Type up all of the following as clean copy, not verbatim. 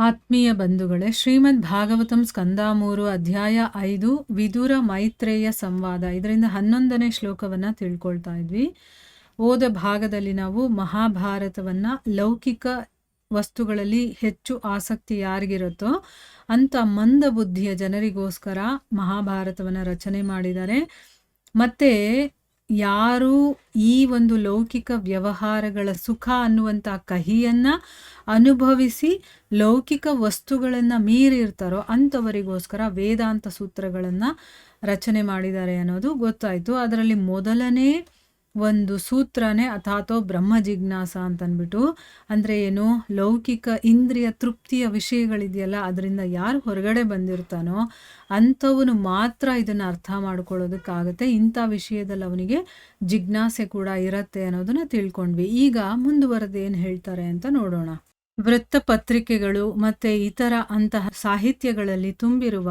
ಆತ್ಮೀಯ ಬಂಧುಗಳೇ, ಶ್ರೀಮದ್ ಭಾಗವತಂ ಸ್ಕಂದ 3 ಅಧ್ಯಾಯ 5 ವಿದುರ ಮೈತ್ರೇಯ ಸಂವಾದ, ಇದರಿಂದ 11ನೇ ಶ್ಲೋಕವನ್ನು ತಿಳ್ಕೊಳ್ತಾ ಇದ್ವಿ. ಓದ ಭಾಗದಲ್ಲಿ ನಾವು ಮಹಾಭಾರತವನ್ನು ಲೌಕಿಕ ವಸ್ತುಗಳಲ್ಲಿ ಹೆಚ್ಚು ಆಸಕ್ತಿ ಯಾರಿಗಿರುತ್ತೋ ಅಂಥ ಮಂದ ಬುದ್ಧಿಯ ಜನರಿಗೋಸ್ಕರ ಮಹಾಭಾರತವನ್ನು ರಚನೆ ಮಾಡಿದ್ದಾರೆ. ಮತ್ತು ಯಾರು ಈ ಒಂದು ಲೌಕಿಕ ವ್ಯವಹಾರಗಳ ಸುಖ ಅನ್ನುವಂಥ ಕಹಿಯನ್ನು ಅನುಭವಿಸಿ ಲೌಕಿಕ ವಸ್ತುಗಳನ್ನು ಮೀರಿರ್ತಾರೋ ಅಂಥವರಿಗೋಸ್ಕರ ವೇದಾಂತ ಸೂತ್ರಗಳನ್ನು ರಚನೆ ಮಾಡಿದ್ದಾರೆ ಅನ್ನೋದು ಗೊತ್ತಾಯಿತು. ಅದರಲ್ಲಿ ಮೊದಲನೇ ಒಂದು ಸೂತ್ರನೇ ಅಥಾತೋ ಬ್ರಹ್ಮ ಜಿಜ್ಞಾಸ ಅಂತಂದ್ಬಿಟ್ಟು, ಅಂದರೆ ಏನು, ಲೌಕಿಕ ಇಂದ್ರಿಯ ತೃಪ್ತಿಯ ವಿಷಯಗಳಿದೆಯಲ್ಲ, ಅದರಿಂದ ಯಾರು ಹೊರಗಡೆ ಬಂದಿರ್ತಾನೋ ಅಂಥವನು ಮಾತ್ರ ಇದನ್ನು ಅರ್ಥ ಮಾಡ್ಕೊಳ್ಳೋದಕ್ಕಾಗತ್ತೆ. ಇಂಥ ವಿಷಯದಲ್ಲಿ ಅವನಿಗೆ ಜಿಜ್ಞಾಸೆ ಕೂಡ ಇರತ್ತೆ ಅನ್ನೋದನ್ನ ತಿಳ್ಕೊಂಡ್ವಿ. ಈಗ ಮುಂದುವರೆದು ಏನು ಹೇಳ್ತಾರೆ ಅಂತ ನೋಡೋಣ. ವೃತ್ತಪತ್ರಿಕೆಗಳು ಮತ್ತು ಇತರ ಅಂತಹ ಸಾಹಿತ್ಯಗಳಲ್ಲಿ ತುಂಬಿರುವ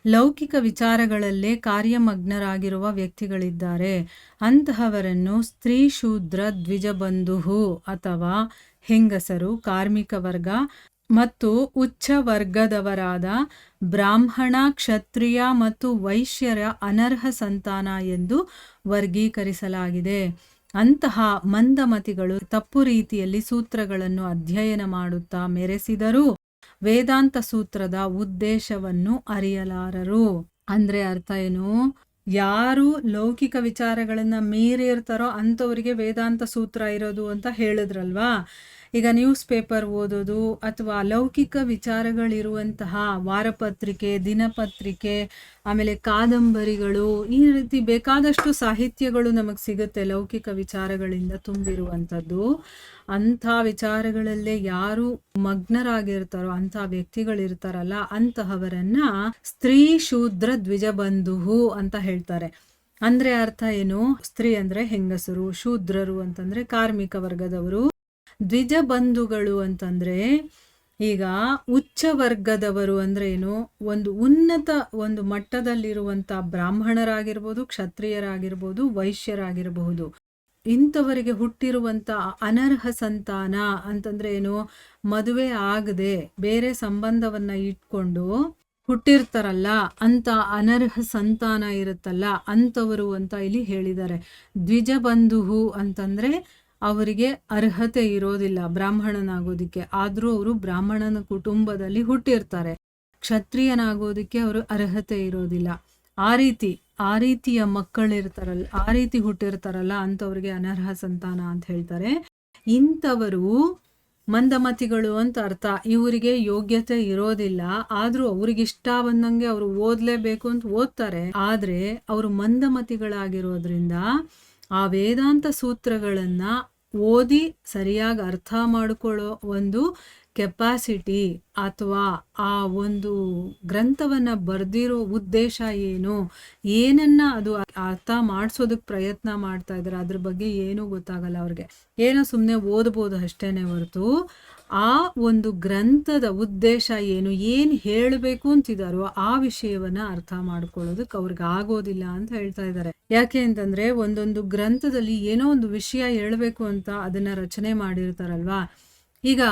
ಲೌಕಿಕ ವಿಚಾರಗಳಲ್ಲೇ ಕಾರ್ಯಮಗ್ನರಾಗಿರುವ ವ್ಯಕ್ತಿಗಳಿದ್ದಾರೆ. ಅಂತಹವರನ್ನು ಸ್ತ್ರೀ ಶೂದ್ರ ದ್ವಿಜಬಂಧು ಅಥವಾ ಹೆಂಗಸರು, ಕಾರ್ಮಿಕ ವರ್ಗ ಮತ್ತು ಉಚ್ಚ ವರ್ಗದವರಾದ ಬ್ರಾಹ್ಮಣ, ಕ್ಷತ್ರಿಯ ಮತ್ತು ವೈಶ್ಯರ ಅನರ್ಹ ಸಂತಾನ ಎಂದು ವರ್ಗೀಕರಿಸಲಾಗಿದೆ. ಅಂತಹ ಮಂದಮತಿಗಳು ತಪ್ಪು ರೀತಿಯಲ್ಲಿ ಸೂತ್ರಗಳನ್ನು ಅಧ್ಯಯನ ಮಾಡುತ್ತಾ ಮೆರೆಸಿದರೂ ವೇದಾಂತ ಸೂತ್ರದ ಉದ್ದೇಶವನ್ನು ಅರಿಯಲಾರರು. ಅಂದ್ರೆ ಅರ್ಥ ಏನು, ಯಾರು ಲೌಕಿಕ ವಿಚಾರಗಳನ್ನ ಮೀರಿರ್ತಾರೋ ಅಂಥವರಿಗೆ ವೇದಾಂತ ಸೂತ್ರ ಇರೋದು ಅಂತ ಹೇಳಿದ್ರಲ್ವಾ. ಈಗ ನ್ಯೂಸ್ ಪೇಪರ್ ಓದೋದು ಅಥವಾ ಲೌಕಿಕ ವಿಚಾರಗಳಿರುವಂತಹ ವಾರಪತ್ರಿಕೆ, ದಿನಪತ್ರಿಕೆ, ಆಮೇಲೆ ಕಾದಂಬರಿಗಳು, ಈ ರೀತಿ ಬೇಕಾದಷ್ಟು ಸಾಹಿತ್ಯಗಳು ನಮಗೆ ಸಿಗುತ್ತೆ ಲೌಕಿಕ ವಿಚಾರಗಳಿಂದ ತುಂಬಿರುವಂಥದ್ದು. ಅಂಥ ವಿಚಾರಗಳಲ್ಲೇ ಯಾರು ಮಗ್ನರಾಗಿರ್ತಾರೋ ಅಂಥ ವ್ಯಕ್ತಿಗಳಿರ್ತಾರಲ್ಲ, ಅಂತಹವರನ್ನ ಸ್ತ್ರೀ ಶೂದ್ರ ದ್ವಿಜಬಂಧು ಅಂತ ಹೇಳ್ತಾರೆ. ಅಂದ್ರೆ ಅರ್ಥ ಏನು, ಸ್ತ್ರೀ ಅಂದ್ರೆ ಹೆಂಗಸರು, ಶೂದ್ರರು ಅಂತಂದ್ರೆ ಕಾರ್ಮಿಕ ವರ್ಗದವರು, ದ್ವಿಜಬಂಧುಗಳು ಅಂತಂದ್ರೆ ಈಗ ಉಚ್ಚ ವರ್ಗದವರು ಅಂದ್ರೆ ಏನು, ಒಂದು ಉನ್ನತ ಒಂದು ಮಟ್ಟದಲ್ಲಿರುವಂಥ ಬ್ರಾಹ್ಮಣರಾಗಿರ್ಬೋದು, ಕ್ಷತ್ರಿಯರಾಗಿರ್ಬೋದು, ವೈಶ್ಯರಾಗಿರಬಹುದು. ಇಂಥವರಿಗೆ ಹುಟ್ಟಿರುವಂಥ ಅನರ್ಹ ಸಂತಾನ ಅಂತಂದ್ರೆ ಏನು, ಮದುವೆ ಆಗದೆ ಬೇರೆ ಸಂಬಂಧವನ್ನ ಇಟ್ಕೊಂಡು ಹುಟ್ಟಿರ್ತಾರಲ್ಲ, ಅಂತ ಅನರ್ಹ ಸಂತಾನ ಇರುತ್ತಲ್ಲ ಅಂಥವರು ಅಂತ ಇಲ್ಲಿ ಹೇಳಿದ್ದಾರೆ. ದ್ವಿಜಬಂಧು ಅಂತಂದ್ರೆ ಅವರಿಗೆ ಅರ್ಹತೆ ಇರೋದಿಲ್ಲ ಬ್ರಾಹ್ಮಣನಾಗೋದಿಕ್ಕೆ, ಆದರೂ ಅವರು ಬ್ರಾಹ್ಮಣನ ಕುಟುಂಬದಲ್ಲಿ ಹುಟ್ಟಿರ್ತಾರೆ. ಕ್ಷತ್ರಿಯನಾಗೋದಿಕ್ಕೆ ಅವರು ಅರ್ಹತೆ ಇರೋದಿಲ್ಲ. ಆ ರೀತಿಯ ಮಕ್ಕಳಿರ್ತಾರಲ್ಲ, ಆ ರೀತಿ ಹುಟ್ಟಿರ್ತಾರಲ್ಲ ಅಂಥವ್ರಿಗೆ ಅನರ್ಹ ಸಂತಾನ ಅಂತ ಹೇಳ್ತಾರೆ. ಇಂಥವರು ಮಂದಮತಿಗಳು ಅಂತ ಅರ್ಥ. ಇವರಿಗೆ ಯೋಗ್ಯತೆ ಇರೋದಿಲ್ಲ, ಆದ್ರೂ ಅವ್ರಿಗಿಷ್ಟ ಬಂದಂಗೆ ಅವರು ಓದ್ಲೇಬೇಕು ಅಂತ ಓದ್ತಾರೆ. ಆದ್ರೆ ಅವರು ಮಂದಮತಿಗಳಾಗಿರೋದ್ರಿಂದ ಆ ವೇದಾಂತ ಸೂತ್ರಗಳನ್ನ ಓದಿ ಸರಿಯಾಗಿ ಅರ್ಥ ಮಾಡಿಕೊಳ್ಳೋ ಒಂದು ಕೆಪಾಸಿಟಿ ಅಥವಾ ಆ ಒಂದು ಗ್ರಂಥವನ್ನ ಬರೆದಿರೋ ಉದ್ದೇಶ ಏನು, ಏನನ್ನ ಅದು ಅರ್ಥ ಮಾಡಿಸೋದಕ್ಕೆ ಪ್ರಯತ್ನ ಮಾಡ್ತಾ ಇದ್ದಾರೆ ಅದ್ರ ಬಗ್ಗೆ ಏನೂ ಗೊತ್ತಾಗಲ್ಲ ಅವ್ರಿಗೆ. ಏನೋ ಸುಮ್ಮನೆ ಓದ್ಬೋದು ಅಷ್ಟೇನೆ ಹೊರತು ಆ ಒಂದು ಗ್ರಂಥದ ಉದ್ದೇಶ ಏನು ಹೇಳಬೇಕು ಅಂತಿದಾರೋ ಆ ವಿಷಯವನ್ನ ಅರ್ಥ ಮಾಡ್ಕೊಳ್ಳೋದಕ್ಕೆ ಅವ್ರಿಗೆ ಆಗೋದಿಲ್ಲ ಅಂತ ಹೇಳ್ತಾ ಇದ್ದಾರೆ. ಯಾಕೆ ಅಂತಂದ್ರೆ ಒಂದೊಂದು ಗ್ರಂಥದಲ್ಲಿ ಏನೋ ಒಂದು ವಿಷಯ ಹೇಳಬೇಕು ಅಂತ ಅದನ್ನ ರಚನೆ ಮಾಡಿರ್ತಾರಲ್ವಾ. ಈಗ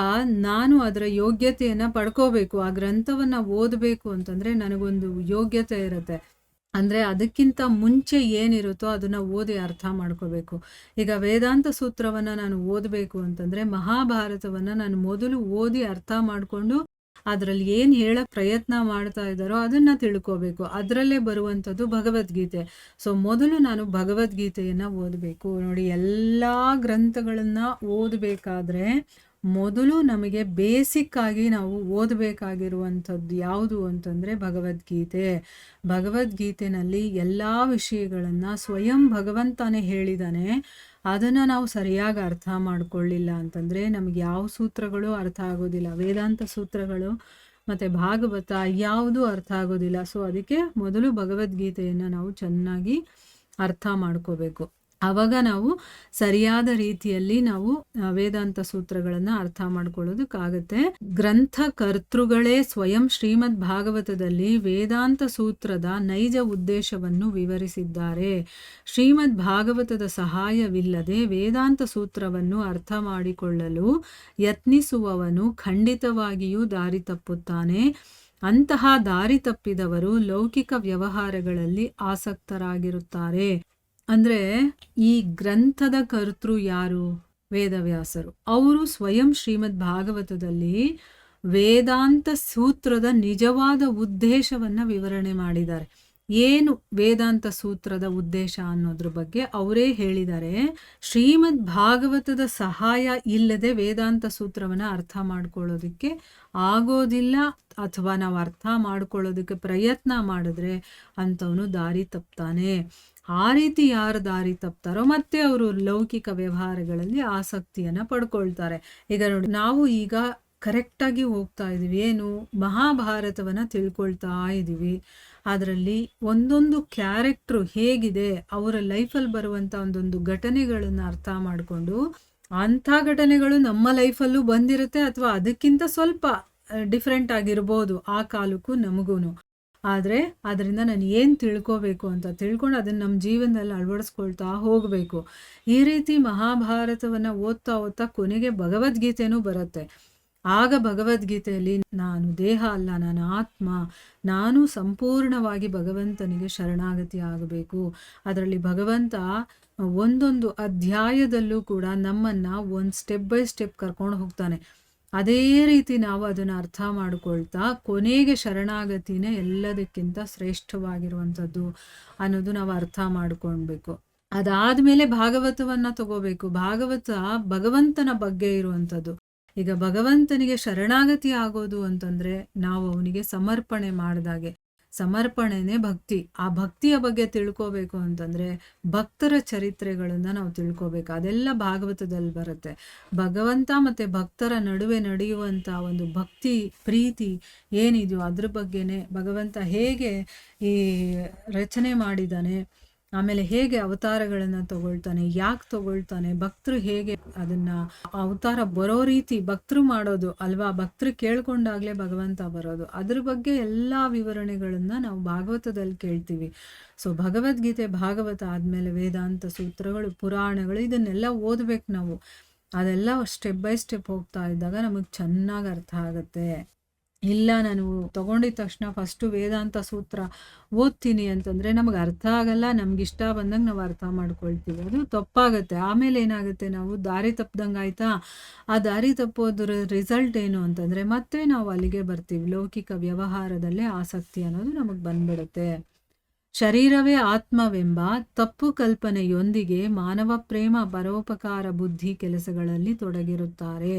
ನಾನು ಅದರ ಯೋಗ್ಯತೆಯನ್ನ ಪಡ್ಕೋಬೇಕು, ಆ ಗ್ರಂಥವನ್ನ ಓದಬೇಕು ಅಂತಂದ್ರೆ ನನಗೊಂದು ಯೋಗ್ಯತೆ ಇರುತ್ತೆ. ಅಂದ್ರೆ ಅದಕ್ಕಿಂತ ಮುಂಚೆ ಏನಿರುತ್ತೋ ಅದನ್ನ ಓದಿ ಅರ್ಥ ಮಾಡ್ಕೋಬೇಕು. ಈಗ ವೇದಾಂತ ಸೂತ್ರವನ್ನ ನಾನು ಓದಬೇಕು ಅಂತಂದ್ರೆ ಮಹಾಭಾರತವನ್ನ ನಾನು ಮೊದಲು ಓದಿ ಅರ್ಥ ಮಾಡ್ಕೊಂಡು ಅದರಲ್ಲಿ ಏನು ಹೇಳಕ್ ಪ್ರಯತ್ನ ಮಾಡ್ತಾ ಇದ್ದಾರೋ ಅದನ್ನ ತಿಳ್ಕೋಬೇಕು. ಅದರಲ್ಲೇ ಬರುವಂಥದ್ದು ಭಗವದ್ಗೀತೆ. ಸೊ ಮೊದಲು ನಾನು ಭಗವದ್ಗೀತೆಯನ್ನ ಓದಬೇಕು. ನೋಡಿ, ಎಲ್ಲಾ ಗ್ರಂಥಗಳನ್ನ ಓದಬೇಕಾದ್ರೆ ಮೊದಲು ನಮಗೆ ಬೇಸಿಕ್ ಆಗಿ ನಾವು ಓದಬೇಕಾಗಿರುವಂಥದ್ದು ಯಾವುದು ಅಂತಂದರೆ ಭಗವದ್ಗೀತೆ. ಭಗವದ್ಗೀತೆನಲ್ಲಿ ಎಲ್ಲ ವಿಷಯಗಳನ್ನು ಸ್ವಯಂ ಭಗವಂತನೇ ಹೇಳಿದ್ದಾನೆ. ಅದನ್ನು ನಾವು ಸರಿಯಾಗಿ ಅರ್ಥ ಮಾಡ್ಕೊಳ್ಳಿಲ್ಲ ಅಂತಂದರೆ ನಮಗೆ ಯಾವ ಸೂತ್ರಗಳು ಅರ್ಥ ಆಗೋದಿಲ್ಲ. ವೇದಾಂತ ಸೂತ್ರಗಳು ಮತ್ತು ಭಾಗವತ ಯಾವುದೂ ಅರ್ಥ ಆಗೋದಿಲ್ಲ. ಸೊ ಅದಕ್ಕೆ ಮೊದಲು ಭಗವದ್ಗೀತೆಯನ್ನು ನಾವು ಚೆನ್ನಾಗಿ ಅರ್ಥ ಮಾಡ್ಕೋಬೇಕು. ಆವಾಗ ನಾವು ಸರಿಯಾದ ರೀತಿಯಲ್ಲಿ ನಾವು ವೇದಾಂತ ಸೂತ್ರಗಳನ್ನು ಅರ್ಥ ಮಾಡ್ಕೊಳ್ಳೋದಕ್ಕಾಗತ್ತೆ. ಗ್ರಂಥಕರ್ತೃಗಳೇ ಸ್ವಯಂ ಶ್ರೀಮದ್ ಭಾಗವತದಲ್ಲಿ ವೇದಾಂತ ಸೂತ್ರದ ನೈಜ ಉದ್ದೇಶವನ್ನು ವಿವರಿಸಿದ್ದಾರೆ. ಶ್ರೀಮದ್ ಭಾಗವತದ ಸಹಾಯವಿಲ್ಲದೆ ವೇದಾಂತ ಸೂತ್ರವನ್ನು ಅರ್ಥ ಮಾಡಿಕೊಳ್ಳಲು ಯತ್ನಿಸುವವನು ಖಂಡಿತವಾಗಿಯೂ ದಾರಿ ತಪ್ಪುತ್ತಾನೆ. ಅಂತಹ ದಾರಿ ತಪ್ಪಿದವರು ಲೌಕಿಕ ವ್ಯವಹಾರಗಳಲ್ಲಿ ಆಸಕ್ತರಾಗಿರುತ್ತಾರೆ. ಅಂದ್ರೆ ಈ ಗ್ರಂಥದ ಕರ್ತೃ ಯಾರು? ವೇದವ್ಯಾಸರು. ಅವರು ಸ್ವಯಂ ಶ್ರೀಮದ್ ಭಾಗವತದಲ್ಲಿ ವೇದಾಂತ ಸೂತ್ರದ ನಿಜವಾದ ಉದ್ದೇಶವನ್ನ ವಿವರಣೆ ಮಾಡಿದ್ದಾರೆ. ಏನು ವೇದಾಂತ ಸೂತ್ರದ ಉದ್ದೇಶ ಅನ್ನೋದ್ರ ಬಗ್ಗೆ ಅವರೇ ಹೇಳಿದ್ದಾರೆ. ಶ್ರೀಮದ್ ಭಾಗವತದ ಸಹಾಯ ಇಲ್ಲದೆ ವೇದಾಂತ ಸೂತ್ರವನ್ನ ಅರ್ಥ ಮಾಡ್ಕೊಳ್ಳೋದಕ್ಕೆ ಆಗೋದಿಲ್ಲ, ಅಥವಾ ನಾವು ಅರ್ಥ ಮಾಡ್ಕೊಳ್ಳೋದಕ್ಕೆ ಪ್ರಯತ್ನ ಮಾಡಿದ್ರೆ ಅಂಥವನು ದಾರಿ ತಪ್ತಾನೆ. ಆ ರೀತಿ ಯಾರು ದಾರಿ ತಪ್ತಾರೋ ಮತ್ತೆ ಅವರು ಲೌಕಿಕ ವ್ಯವಹಾರಗಳಲ್ಲಿ ಆಸಕ್ತಿಯನ್ನು ಪಡ್ಕೊಳ್ತಾರೆ. ಈಗ ನೋಡಿ, ನಾವು ಈಗ ಕರೆಕ್ಟಾಗಿ ಹೋಗ್ತಾ ಇದ್ದೀವಿ. ಏನು? ಮಹಾಭಾರತವನ್ನು ತಿಳ್ಕೊಳ್ತಾ ಇದ್ದೀವಿ. ಅದರಲ್ಲಿ ಒಂದೊಂದು ಕ್ಯಾರೆಕ್ಟ್ರು ಹೇಗಿದೆ, ಅವರ ಲೈಫಲ್ಲಿ ಬರುವಂಥ ಒಂದೊಂದು ಘಟನೆಗಳನ್ನು ಅರ್ಥ ಮಾಡಿಕೊಂಡು ಅಂಥ ಘಟನೆಗಳು ನಮ್ಮ ಲೈಫಲ್ಲೂ ಬಂದಿರುತ್ತೆ, ಅಥವಾ ಅದಕ್ಕಿಂತ ಸ್ವಲ್ಪ ಡಿಫ್ರೆಂಟ್ ಆಗಿರ್ಬೋದು ಆ ಕಾಲಕ್ಕೂ ನಮಗೂ. ಆದರೆ ಅದರಿಂದ ನಾನು ಏನು ತಿಳ್ಕೋಬೇಕು ಅಂತ ತಿಳ್ಕೊಂಡು ಅದನ್ನು ನಮ್ಮ ಜೀವನದಲ್ಲಿ ಅಳವಡಿಸ್ಕೊಳ್ತಾ ಹೋಗಬೇಕು. ಈ ರೀತಿ ಮಹಾಭಾರತವನ್ನು ಓದ್ತಾ ಓದ್ತಾ ಕೊನೆಗೆ ಭಗವದ್ಗೀತೆನೂ ಬರುತ್ತೆ. ಆಗ ಭಗವದ್ಗೀತೆಯಲ್ಲಿ ನಾನು ದೇಹ ಅಲ್ಲ, ನಾನು ಆತ್ಮ, ನಾನು ಸಂಪೂರ್ಣವಾಗಿ ಭಗವಂತನಿಗೆ ಶರಣಾಗತಿ ಆಗಬೇಕು. ಅದರಲ್ಲಿ ಭಗವಂತ ಒಂದೊಂದು ಅಧ್ಯಾಯದಲ್ಲೂ ಕೂಡ ನಮ್ಮನ್ನು ಒಂದು ಸ್ಟೆಪ್ ಬೈ ಸ್ಟೆಪ್ ಕರ್ಕೊಂಡು ಹೋಗ್ತಾನೆ. ಅದೇ ರೀತಿ ನಾವು ಅದನ್ನು ಅರ್ಥ ಮಾಡ್ಕೊಳ್ತಾ ಕೊನೆಗೆ ಶರಣಾಗತಿನೇ ಎಲ್ಲದಕ್ಕಿಂತ ಶ್ರೇಷ್ಠವಾಗಿರುವಂಥದ್ದು ಅನ್ನೋದು ನಾವು ಅರ್ಥ ಮಾಡ್ಕೊಳ್ಬೇಕು. ಅದಾದಮೇಲೆ ಭಾಗವತವನ್ನು ತಗೋಬೇಕು. ಭಾಗವತ ಭಗವಂತನ ಬಗ್ಗೆ ಇರುವಂಥದ್ದು. ಈಗ ಭಗವಂತನಿಗೆ ಶರಣಾಗತಿ ಆಗೋದು ಅಂತಂದರೆ ನಾವು ಅವನಿಗೆ ಸಮರ್ಪಣೆ ಮಾಡಿದಾಗೆ. ಸಮರ್ಪಣೆನೇ ಭಕ್ತಿ. ಆ ಭಕ್ತಿಯ ಬಗ್ಗೆ ತಿಳ್ಕೋಬೇಕು ಅಂತಂದರೆ ಭಕ್ತರ ಚರಿತ್ರೆಗಳನ್ನು ನಾವು ತಿಳ್ಕೋಬೇಕು. ಅದೆಲ್ಲ ಭಾಗವತದಲ್ಲಿ ಬರುತ್ತೆ. ಭಗವಂತ ಮತ್ತು ಭಕ್ತರ ನಡುವೆ ನಡೆಯುವಂಥ ಒಂದು ಭಕ್ತಿ ಪ್ರೀತಿ ಏನಿದೆಯೋ ಅದ್ರ ಬಗ್ಗೆನೇ ಭಗವಂತ ಹೇಗೆ ಈ ರಚನೆ ಮಾಡಿದ್ದಾನೆ, ಆಮೇಲೆ ಹೇಗೆ ಅವತಾರಗಳನ್ನು ತಗೊಳ್ತಾನೆ, ಯಾಕೆ ತಗೊಳ್ತಾನೆ, ಭಕ್ತರು ಹೇಗೆ ಅದನ್ನು ಅವತಾರ ಬರೋ ರೀತಿ ಭಕ್ತರು ಮಾಡೋದು ಅಲ್ವಾ, ಭಕ್ತರು ಕೇಳ್ಕೊಂಡಾಗಲೇ ಭಗವಂತ ಬರೋದು, ಅದ್ರ ಬಗ್ಗೆ ಎಲ್ಲ ವಿವರಣೆಗಳನ್ನು ನಾವು ಭಾಗವತದಲ್ಲಿ ಕೇಳ್ತೀವಿ. ಸೊ ಭಗವದ್ಗೀತೆ ಭಾಗವತ ಆದಮೇಲೆ ವೇದಾಂತ ಸೂತ್ರಗಳು, ಪುರಾಣಗಳು, ಇದನ್ನೆಲ್ಲ ಓದಬೇಕು ನಾವು. ಅದೆಲ್ಲ ಸ್ಟೆಪ್ ಬೈ ಸ್ಟೆಪ್ ಹೋಗ್ತಾ ಇದ್ದಾಗ ನಮಗೆ ಚೆನ್ನಾಗಿ ಅರ್ಥ ಆಗುತ್ತೆ. ಇಲ್ಲ ನಾನು ತಗೊಂಡಿದ ತಕ್ಷಣ ಫಸ್ಟು ವೇದಾಂತ ಸೂತ್ರ ಓದ್ತೀನಿ ಅಂತಂದರೆ ನಮಗೆ ಅರ್ಥ ಆಗಲ್ಲ, ನಮ್ಗೆ ಇಷ್ಟ ಬಂದಂಗೆ ನಾವು ಅರ್ಥ ಮಾಡ್ಕೊಳ್ತೀವಿ. ಅದು ತಪ್ಪಾಗುತ್ತೆ. ಆಮೇಲೆ ಏನಾಗುತ್ತೆ, ನಾವು ದಾರಿ ತಪ್ಪದಂಗೆ ಆಯಿತಾ. ಆ ದಾರಿ ತಪ್ಪೋದ್ರ ರಿಸಲ್ಟ್ ಏನು ಅಂತಂದರೆ ಮತ್ತೆ ನಾವು ಅಲ್ಲಿಗೆ ಬರ್ತೀವಿ. ಲೌಕಿಕ ವ್ಯವಹಾರದಲ್ಲೇ ಆಸಕ್ತಿ ಅನ್ನೋದು ನಮಗೆ ಬಂದ್ಬಿಡುತ್ತೆ. ಶರೀರವೇ ಆತ್ಮವೆಂಬ ತಪ್ಪು ಕಲ್ಪನೆಯೊಂದಿಗೆ ಮಾನವ ಪ್ರೇಮ ಪರೋಪಕಾರ ಬುದ್ಧಿ ಕೆಲಸಗಳಲ್ಲಿ ತೊಡಗಿರುತ್ತಾರೆ.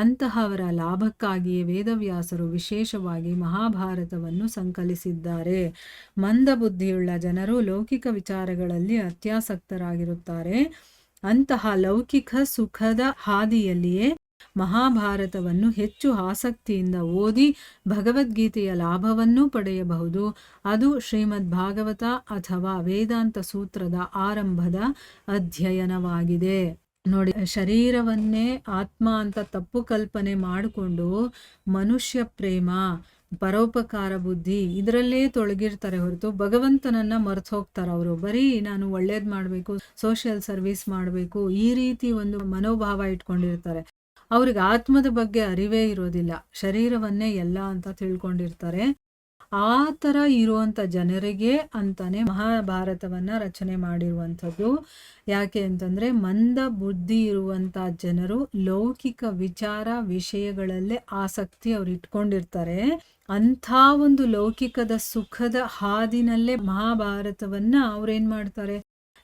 ಅಂತಹವರ ಲಾಭಕ್ಕಾಗಿಯೇ ವೇದವ್ಯಾಸರು ವಿಶೇಷವಾಗಿ ಮಹಾಭಾರತವನ್ನು ಸಂಕಲಿಸಿದ್ದಾರೆ. ಮಂದ ಬುದ್ಧಿಯುಳ್ಳ ಜನರು ಲೌಕಿಕ ವಿಚಾರಗಳಲ್ಲಿ ಅತ್ಯಾಸಕ್ತರಾಗಿರುತ್ತಾರೆ. ಅಂತಹ ಲೌಕಿಕ ಸುಖದ ಹಾದಿಯಲ್ಲಿಯೇ ಮಹಾಭಾರತವನ್ನು ಹೆಚ್ಚು ಆಸಕ್ತಿಯಿಂದ ಓದಿ ಭಗವದ್ಗೀತೆಯ ಲಾಭವನ್ನು ಪಡೆಯಬಹುದು. ಅದು ಶ್ರೀಮದ್ ಭಾಗವತ ಅಥವಾ ವೇದಾಂತ ಸೂತ್ರದ ಆರಂಭದ ಅಧ್ಯಯನವಾಗಿದೆ. ನೋಡಿ, ಶರೀರವನ್ನೇ ಆತ್ಮ ಅಂತ ತಪ್ಪು ಕಲ್ಪನೆ ಮಾಡಿಕೊಂಡು ಮನುಷ್ಯ ಪ್ರೇಮ ಪರೋಪಕಾರ ಬುದ್ಧಿ ಇದರಲ್ಲೇ ತೊಳಗಿರ್ತಾರೆ ಹೊರತು ಭಗವಂತನನ್ನ ಮರ್ತು ಹೋಗ್ತಾರೆ. ಅವರು ಬರೀ ನಾನು ಒಳ್ಳೇದು ಮಾಡಬೇಕು, ಸೋಷಿಯಲ್ ಸರ್ವಿಸ್ ಮಾಡಬೇಕು, ಈ ರೀತಿ ಒಂದು ಮನೋಭಾವ ಇಟ್ಕೊಂಡಿರ್ತಾರೆ. ಅವ್ರಿಗೆ ಆತ್ಮದ ಬಗ್ಗೆ ಅರಿವೇ ಇರೋದಿಲ್ಲ, ಶರೀರವನ್ನೇ ಎಲ್ಲ ಅಂತ ತಿಳ್ಕೊಂಡಿರ್ತಾರೆ. ಆ ಥರ ಇರುವಂಥ ಜನರಿಗೆ ಅಂತಾನೆ ಮಹಾಭಾರತವನ್ನು ರಚನೆ ಮಾಡಿರುವಂಥದ್ದು. ಯಾಕೆ ಅಂತಂದರೆ ಮಂದ ಬುದ್ಧಿ ಇರುವಂಥ ಜನರು ಲೌಕಿಕ ವಿಚಾರ ವಿಷಯಗಳಲ್ಲೇ ಆಸಕ್ತಿ ಅವ್ರು ಇಟ್ಕೊಂಡಿರ್ತಾರೆ. ಅಂಥ ಒಂದು ಲೌಕಿಕದ ಸುಖದ ಹಾದಿನಲ್ಲೇ ಮಹಾಭಾರತವನ್ನು ಅವ್ರೇನು ಮಾಡ್ತಾರೆ,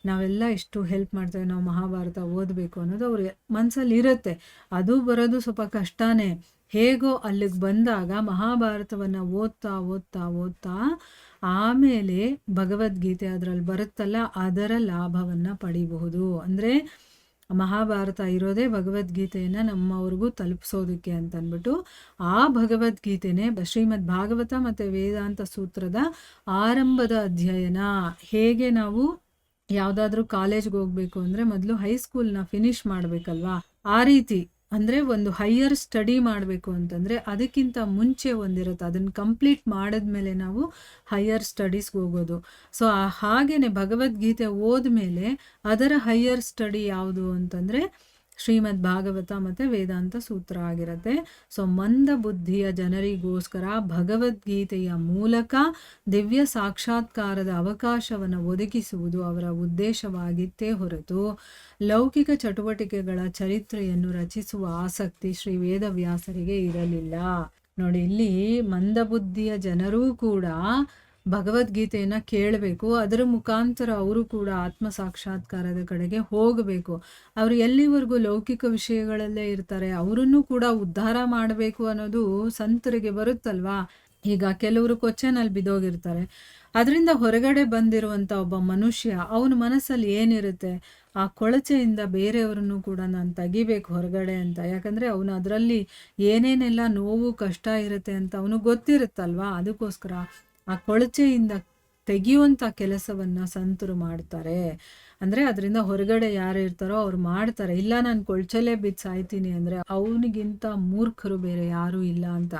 ನಾವೆಲ್ಲ ಎಷ್ಟು ಹೆಲ್ಪ್ ಮಾಡ್ತೇವೆ, ನಾವು ಮಹಾಭಾರತ ಓದಬೇಕು ಅನ್ನೋದು ಅವ್ರ ಮನಸ್ಸಲ್ಲಿ ಇರುತ್ತೆ. ಅದು ಬರೋದು ಸ್ವಲ್ಪ ಕಷ್ಟನೇ. ಹೇಗೋ ಅಲ್ಲಿಗೆ ಬಂದಾಗ ಮಹಾಭಾರತವನ್ನು ಓದ್ತಾ ಓದ್ತಾ ಓದ್ತಾ ಆಮೇಲೆ ಭಗವದ್ಗೀತೆ ಅದರಲ್ಲಿ ಬರುತ್ತಲ್ಲ, ಅದರ ಲಾಭವನ್ನು ಪಡಿಬಹುದು. ಅಂದರೆ ಮಹಾಭಾರತ ಇರೋದೇ ಭಗವದ್ಗೀತೆಯನ್ನು ನಮ್ಮವ್ರಿಗೂ ತಲುಪಿಸೋದಕ್ಕೆ ಅಂತಂದ್ಬಿಟ್ಟು ಆ ಭಗವದ್ಗೀತೆನೇ ಶ್ರೀಮದ್ ಭಾಗವತ ಮತ್ತು ವೇದಾಂತ ಸೂತ್ರದ ಆರಂಭದ ಅಧ್ಯಯನ. ಹೇಗೆ ನಾವು ಯಾವುದಾದ್ರೂ ಕಾಲೇಜ್ಗೆ ಹೋಗ್ಬೇಕು ಅಂದರೆ ಮೊದಲು ಹೈಸ್ಕೂಲ್ನ ಫಿನಿಷ್ ಮಾಡಬೇಕಲ್ವಾ, ಆ ರೀತಿ ಅಂದರೆ ಒಂದು ಹೈಯರ್ ಸ್ಟಡಿ ಮಾಡಬೇಕು ಅಂತಂದರೆ ಅದಕ್ಕಿಂತ ಮುಂಚೆ ಒಂದಿರುತ್ತೆ, ಅದನ್ನು ಕಂಪ್ಲೀಟ್ ಮಾಡಿದ್ಮೇಲೆ ನಾವು ಹೈಯರ್ ಸ್ಟಡೀಸ್ಗೆ ಹೋಗೋದು. ಸೊ ಹಾಗೇ ಭಗವದ್ಗೀತೆ ಓದ್ಮೇಲೆ ಅದರ ಹೈಯರ್ ಸ್ಟಡಿ ಯಾವುದು ಅಂತಂದರೆ ಶ್ರೀಮದ್ ಭಾಗವತ ಮತ್ತು ವೇದಾಂತ ಸೂತ್ರ ಆಗಿರುತ್ತೆ. ಸೊ ಮಂದ ಬುದ್ಧಿಯ ಜನರಿಗೋಸ್ಕರ ಭಗವದ್ಗೀತೆಯ ಮೂಲಕ ದಿವ್ಯ ಸಾಕ್ಷಾತ್ಕಾರದ ಅವಕಾಶವನ್ನು ಒದಗಿಸುವುದು ಅವರ ಉದ್ದೇಶವಾಗಿತ್ತೇ ಹೊರತು ಲೌಕಿಕ ಚಟುವಟಿಕೆಗಳ ಚರಿತ್ರೆಯನ್ನು ರಚಿಸುವ ಆಸಕ್ತಿ ಶ್ರೀ ವೇದವ್ಯಾಸರಿಗೆ ಇರಲಿಲ್ಲ. ನೋಡಿ, ಇಲ್ಲಿ ಮಂದಬುದ್ಧಿಯ ಜನರೂ ಕೂಡ ಭಗವದ್ಗೀತೆಯನ್ನು ಕೇಳಬೇಕು, ಅದರ ಮುಖಾಂತರ ಅವರು ಕೂಡ ಆತ್ಮ ಸಾಕ್ಷಾತ್ಕಾರದ ಕಡೆಗೆ ಹೋಗಬೇಕು. ಅವರು ಎಲ್ಲಿವರೆಗೂ ಲೌಕಿಕ ವಿಷಯಗಳಲ್ಲೇ ಇರ್ತಾರೆ, ಅವರನ್ನು ಕೂಡ ಉದ್ಧಾರ ಮಾಡಬೇಕು ಅನ್ನೋದು ಸಂತರಿಗೆ ಬರುತ್ತಲ್ವಾ. ಈಗ ಕೆಲವರು ಕೊಚ್ಚೆನಲ್ಲಿ ಬಿದ್ದೋಗಿರ್ತಾರೆ, ಅದರಿಂದ ಹೊರಗಡೆ ಬಂದಿರುವಂಥ ಒಬ್ಬ ಮನುಷ್ಯ ಅವನ ಮನಸ್ಸಲ್ಲಿ ಏನಿರುತ್ತೆ, ಆ ಕೊಳಚೆಯಿಂದ ಬೇರೆಯವ್ರನ್ನು ಕೂಡ ನಾನು ತೆಗಿಬೇಕು ಹೊರಗಡೆ ಅಂತ. ಯಾಕಂದರೆ ಅವನು ಅದರಲ್ಲಿ ಏನೇನೆಲ್ಲ ನೋವು ಕಷ್ಟ ಇರುತ್ತೆ ಅಂತ ಅವನು ಗೊತ್ತಿರುತ್ತಲ್ವಾ. ಅದಕ್ಕೋಸ್ಕರ ಆ ಕೊಳಚೆಯಿಂದ ತೆಗೆಯುವಂಥ ಕೆಲಸವನ್ನು ಸಂತರು ಮಾಡ್ತಾರೆ. ಅಂದರೆ ಅದರಿಂದ ಹೊರಗಡೆ ಯಾರು ಇರ್ತಾರೋ ಅವ್ರು ಮಾಡ್ತಾರೆ. ಇಲ್ಲ ನಾನು ಕೊಳಚಲ್ಲೇ ಬಿದ್ದು ಸಾಯ್ತೀನಿ ಅಂದರೆ ಅವನಿಗಿಂತ ಮೂರ್ಖರು ಬೇರೆ ಯಾರೂ ಇಲ್ಲ ಅಂತ.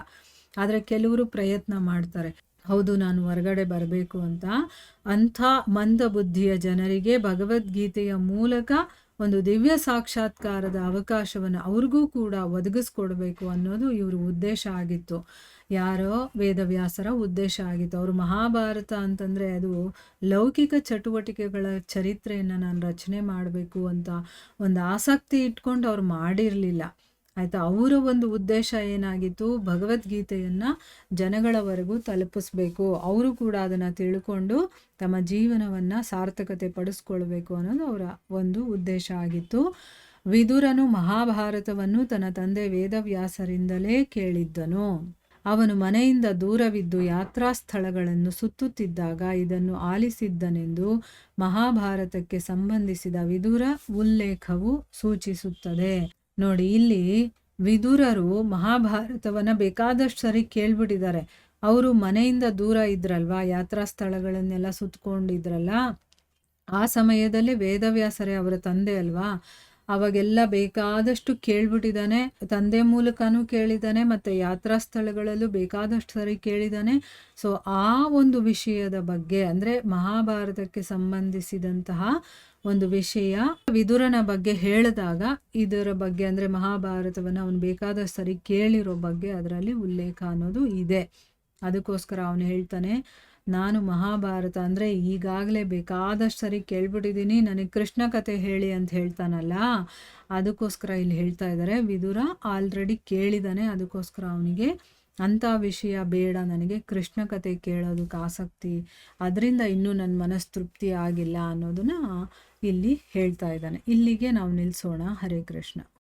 ಆದರೆ ಕೆಲವರು ಪ್ರಯತ್ನ ಮಾಡ್ತಾರೆ, ಹೌದು ನಾನು ಹೊರಗಡೆ ಬರಬೇಕು ಅಂತ. ಅಂಥ ಮಂದ ಬುದ್ಧಿಯ ಜನರಿಗೆ ಭಗವದ್ಗೀತೆಯ ಮೂಲಕ ಒಂದು ದಿವ್ಯ ಸಾಕ್ಷಾತ್ಕಾರದ ಅವಕಾಶವನ್ನು ಅವ್ರಿಗೂ ಕೂಡ ಒದಗಿಸ್ಕೊಡ್ಬೇಕು ಅನ್ನೋದು ಇವ್ರ ಉದ್ದೇಶ ಆಗಿತ್ತು. ಯಾರೋ ವೇದವ್ಯಾಸರ ಉದ್ದೇಶ ಆಗಿತ್ತು. ಅವರು ಮಹಾಭಾರತ ಅಂತಂದರೆ ಅದು ಲೌಕಿಕ ಚಟುವಟಿಕೆಗಳ ಚರಿತ್ರೆಯನ್ನು ನಾನು ರಚನೆ ಮಾಡಬೇಕು ಅಂತ ಒಂದು ಆಸಕ್ತಿ ಇಟ್ಕೊಂಡು ಅವ್ರು ಮಾಡಿರಲಿಲ್ಲ, ಆಯಿತಾ. ಅವರ ಒಂದು ಉದ್ದೇಶ ಏನಾಗಿತ್ತು, ಭಗವದ್ಗೀತೆಯನ್ನು ಜನಗಳವರೆಗೂ ತಲುಪಿಸ್ಬೇಕು, ಅವರು ಕೂಡ ಅದನ್ನು ತಿಳ್ಕೊಂಡು ತಮ್ಮ ಜೀವನವನ್ನು ಸಾರ್ಥಕತೆ ಪಡಿಸ್ಕೊಳ್ಬೇಕು ಅನ್ನೋದು ಅವರ ಒಂದು ಉದ್ದೇಶ ಆಗಿತ್ತು. ವಿದುರನು ಮಹಾಭಾರತವನ್ನು ತನ್ನ ತಂದೆ ವೇದವ್ಯಾಸರಿಂದಲೇ ಕೇಳಿದ್ದನು. ಅವನು ಮನೆಯಿಂದ ದೂರವಿದ್ದು ಯಾತ್ರಾ ಸ್ಥಳಗಳನ್ನು ಸುತ್ತುತ್ತಿದ್ದಾಗ ಇದನ್ನು ಆಲಿಸಿದ್ದನೆಂದು ಮಹಾಭಾರತಕ್ಕೆ ಸಂಬಂಧಿಸಿದ ವಿದುರ ಉಲ್ಲೇಖವು ಸೂಚಿಸುತ್ತದೆ. ನೋಡಿ, ಇಲ್ಲಿ ವಿದುರರು ಮಹಾಭಾರತವನ್ನು ಬೇಕಾದಷ್ಟು ಸರಿ ಕೇಳ್ಬಿಟ್ಟಿದ್ದಾರೆ. ಅವರು ಮನೆಯಿಂದ ದೂರ ಇದ್ರಲ್ವಾ, ಯಾತ್ರಾ ಸ್ಥಳಗಳನ್ನೆಲ್ಲ ಸುತ್ತಕೊಂಡಿದ್ರಲ್ಲ, ಆ ಸಮಯದಲ್ಲಿ ವೇದವ್ಯಾಸರೇ ಅವರ ತಂದೆ ಅಲ್ವಾ, ಅವಾಗೆಲ್ಲ ಬೇಕಾದಷ್ಟು ಕೇಳ್ಬಿಟ್ಟಿದ್ದಾನೆ. ತಂದೆ ಮೂಲಕನೂ ಕೇಳಿದ್ದಾನೆ ಮತ್ತು ಯಾತ್ರಾ ಸ್ಥಳಗಳಲ್ಲೂ ಬೇಕಾದಷ್ಟು ಸರಿ ಕೇಳಿದ್ದಾನೆ. ಸೊ ಆ ಒಂದು ವಿಷಯದ ಬಗ್ಗೆ ಅಂದರೆ ಮಹಾಭಾರತಕ್ಕೆ ಸಂಬಂಧಿಸಿದಂತಹ ಒಂದು ವಿಷಯ ವಿದುರನ ಬಗ್ಗೆ ಹೇಳಿದಾಗ ಇದರ ಬಗ್ಗೆ ಅಂದರೆ ಮಹಾಭಾರತವನ್ನು ಅವನು ಬೇಕಾದಷ್ಟು ಸರಿ ಕೇಳಿರೋ ಬಗ್ಗೆ ಅದರಲ್ಲಿ ಉಲ್ಲೇಖ ಅನ್ನೋದು ಇದೆ. ಅದಕ್ಕೋಸ್ಕರ ಅವನು ಹೇಳ್ತಾನೆ, ನಾನು ಮಹಾಭಾರತ ಅಂದರೆ ಈಗಾಗಲೇ ಬೇಕಾದಷ್ಟು ಸರಿ ಕೇಳ್ಬಿಟ್ಟಿದ್ದೀನಿ, ನನಗೆ ಕೃಷ್ಣ ಕಥೆ ಹೇಳಿ ಅಂತ ಹೇಳ್ತಾನಲ್ಲ, ಅದಕ್ಕೋಸ್ಕರ ಇಲ್ಲಿ ಹೇಳ್ತಾ ಇದ್ದಾರೆ ವಿದುರ ಆಲ್ರೆಡಿ ಕೇಳಿದ್ದಾನೆ. ಅದಕ್ಕೋಸ್ಕರ ಅವನಿಗೆ ಅಂಥ ವಿಷಯ ಬೇಡ, ನನಗೆ ಕೃಷ್ಣ ಕಥೆ ಕೇಳೋದಕ್ಕೆ ಆಸಕ್ತಿ, ಅದರಿಂದ ಇನ್ನೂ ನನ್ನ ಮನಸ್ಸು ತೃಪ್ತಿ ಆಗಿಲ್ಲ ಅನ್ನೋದನ್ನ ಇಲ್ಲಿ ಹೇಳ್ತಾ ಇದ್ದಾನೆ. ಇಲ್ಲಿಗೆ ನಾವು ನಿಲ್ಲಿಸೋಣ. ಹರೇ ಕೃಷ್ಣ.